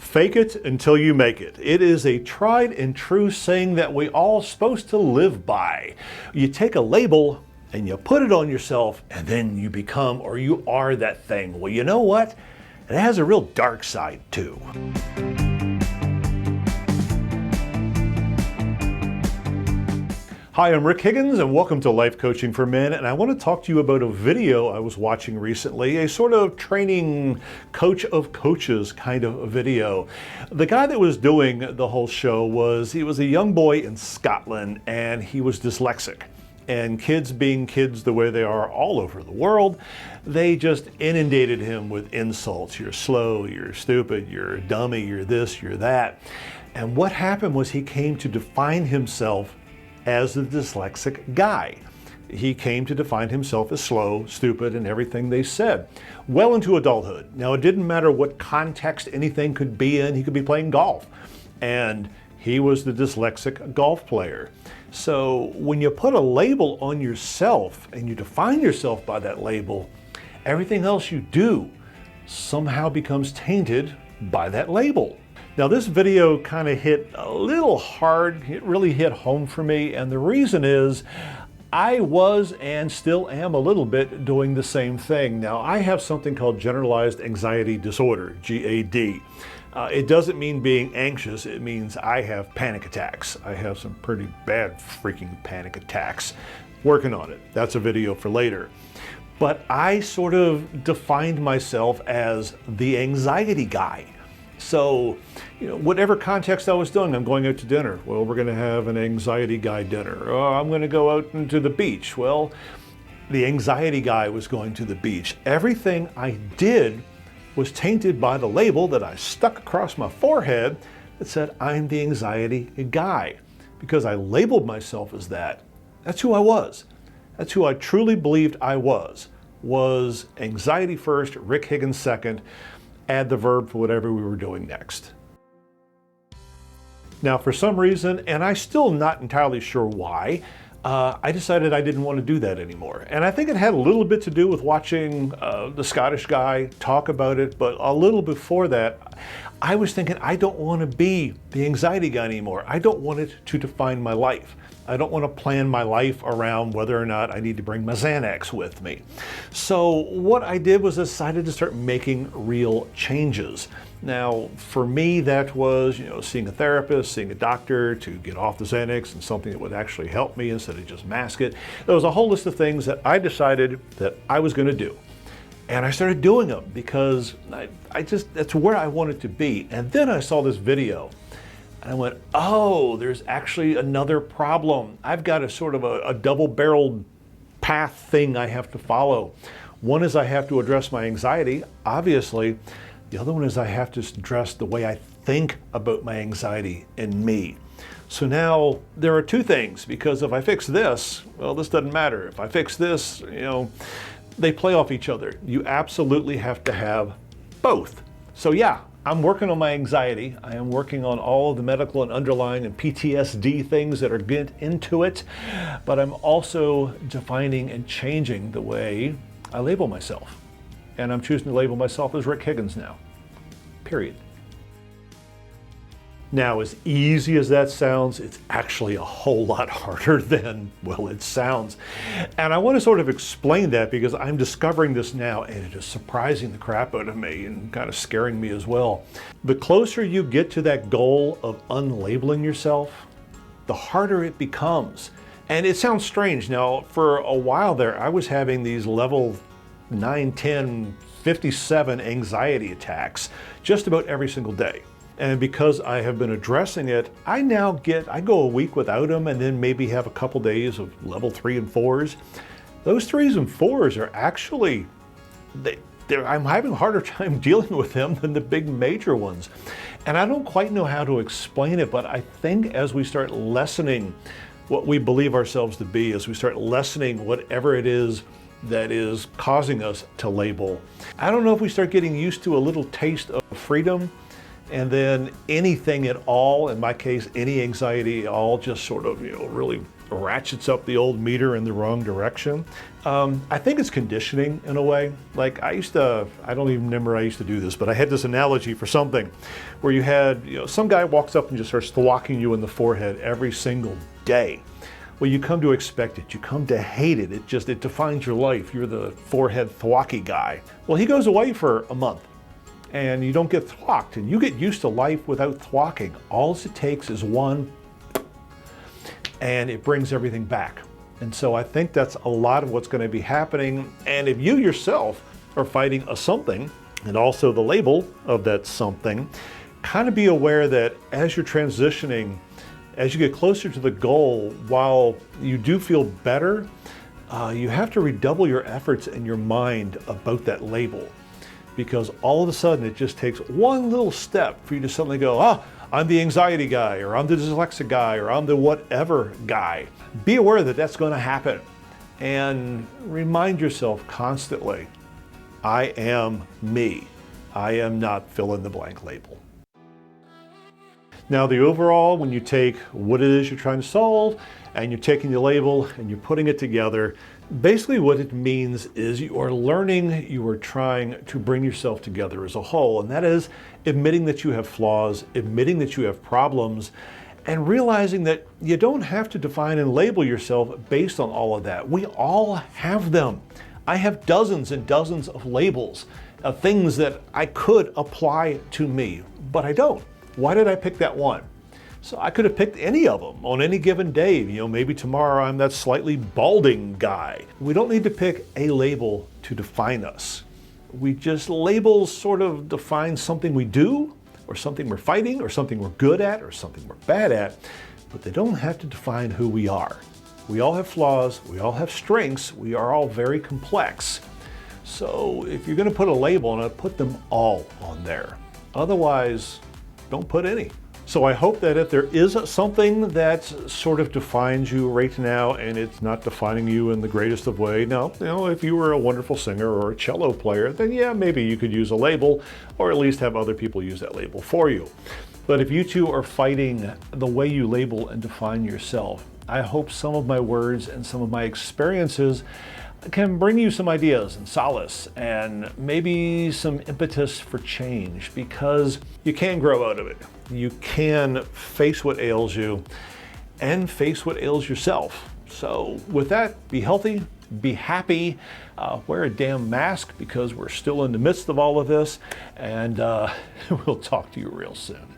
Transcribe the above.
Fake it until you make it. It is a tried and true saying that we all supposed to live by. You take a label and you put it on yourself, and then you become or you are that thing. Well, you know what? It has a real dark side too. Hi, I'm Rick Higgins and welcome to Life Coaching for Men, and I want to talk to you about a video I was watching recently, a sort of training coach of coaches kind of a video. The guy that was doing the whole show was a young boy in Scotland, and he was dyslexic. And kids being kids the way they are all over the world, they just inundated him with insults. You're slow, you're stupid, you're a dummy, you're this, you're that. And what happened was he came to define himself as the dyslexic guy. He came to define himself as slow, stupid, and everything they said, well into adulthood. Now, it didn't matter what context anything could be in. He could be playing golf, and he was the dyslexic golf player. So when you put a label on yourself and you define yourself by that label, everything else you do somehow becomes tainted by that label. Now, this video kind of hit a little hard. It really hit home for me, and the reason is I was and still am a little bit doing the same thing. Now, I have something called Generalized Anxiety Disorder, GAD. It doesn't mean being anxious. It means I have panic attacks. I have some pretty bad freaking panic attacks. Working on it. That's a video for later. But I sort of defined myself as the anxiety guy. So, whatever context I was doing, I'm going out to dinner. Well, we're going to have an anxiety guy dinner. Oh, I'm going to go out into the beach. Well, the anxiety guy was going to the beach. Everything I did was tainted by the label that I stuck across my forehead that said, I'm the anxiety guy. Because I labeled myself as that. That's who I was. That's who I truly believed I was anxiety first, Rick Higgins second. Add the verb for whatever we were doing next. Now, for some reason, and I'm still not entirely sure why, I decided I didn't want to do that anymore. And I think it had a little bit to do with watching the Scottish guy talk about it, but a little before that, I was thinking, I don't want to be the anxiety guy anymore. I don't want it to define my life. I don't want to plan my life around whether or not I need to bring my Xanax with me. So what I did was decided to start making real changes. Now, for me, that was, seeing a therapist, seeing a doctor to get off the Xanax and something that would actually help me instead of just mask it. There was a whole list of things that I decided that I was going to do. And I started doing them because that's where I wanted to be. And then I saw this video. And I went, oh, there's actually another problem. I've got a sort of a double-barreled path thing I have to follow. One is I have to address my anxiety, obviously. The other one is I have to address the way I think about my anxiety and me. So now there are two things, because if I fix this, well, this doesn't matter. If I fix this, they play off each other. You absolutely have to have both. So yeah, I'm working on my anxiety. I am working on all of the medical and underlying and PTSD things that are get into it, but I'm also defining and changing the way I label myself. And I'm choosing to label myself as Rick Higgins now, period. Now, as easy as that sounds, it's actually a whole lot harder than, well, it sounds. And I want to sort of explain that because I'm discovering this now and it is surprising the crap out of me and kind of scaring me as well. The closer you get to that goal of unlabeling yourself, the harder it becomes. And it sounds strange. Now, for a while there, I was having these level 9, 10, 57 anxiety attacks just about every single day. And because I have been addressing it, I go a week without them and then maybe have a couple days of level 3 and 4s. Those 3s and 4s are actually, I'm having a harder time dealing with them than the big major ones. And I don't quite know how to explain it, but I think as we start lessening what we believe ourselves to be, as we start lessening whatever it is that is causing us to label, I don't know if we start getting used to a little taste of freedom, and then anything at all, in my case, any anxiety at all, just sort of, really ratchets up the old meter in the wrong direction. I think it's conditioning in a way. Like I don't even remember I used to do this, but I had this analogy for something where you had, some guy walks up and just starts thwacking you in the forehead every single day. Well, you come to expect it. You come to hate it. It defines your life. You're the forehead thwacky guy. Well, he goes away for a month and you don't get thwacked and you get used to life without thwacking. All it takes is one and it brings everything back. And so I think that's a lot of what's going to be happening. And if you yourself are fighting a something and also the label of that something, kind of be aware that as you're transitioning, as you get closer to the goal, while you do feel better, you have to redouble your efforts in your mind about that label. Because all of a sudden it just takes one little step for you to suddenly go, I'm the anxiety guy, or I'm the dyslexic guy, or I'm the whatever guy. Be aware that that's going to happen. And remind yourself constantly, I am me. I am not fill in the blank label. Now the overall, when you take what it is you're trying to solve and you're taking the label and you're putting it together, basically what it means is you are learning, you are trying to bring yourself together as a whole. And that is admitting that you have flaws, admitting that you have problems, and realizing that you don't have to define and label yourself based on all of that. We all have them. I have dozens and dozens of labels, of things that I could apply to me, but I don't. Why did I pick that one? So I could have picked any of them on any given day. Maybe tomorrow I'm that slightly balding guy. We don't need to pick a label to define us. Labels sort of define something we do, or something we're fighting, or something we're good at, or something we're bad at, but they don't have to define who we are. We all have flaws, we all have strengths, we are all very complex. So if you're going to put a label on it, put them all on there. Otherwise, don't put any. So I hope that if there is something that sort of defines you right now and it's not defining you in the greatest of way, now, if you were a wonderful singer or a cello player, then yeah, maybe you could use a label or at least have other people use that label for you. But if you two are fighting the way you label and define yourself, I hope some of my words and some of my experiences can bring you some ideas and solace and maybe some impetus for change, because you can grow out of it. You can face what ails you and face what ails yourself. So with that, be healthy, be happy, wear a damn mask because we're still in the midst of all of this, and we'll talk to you real soon.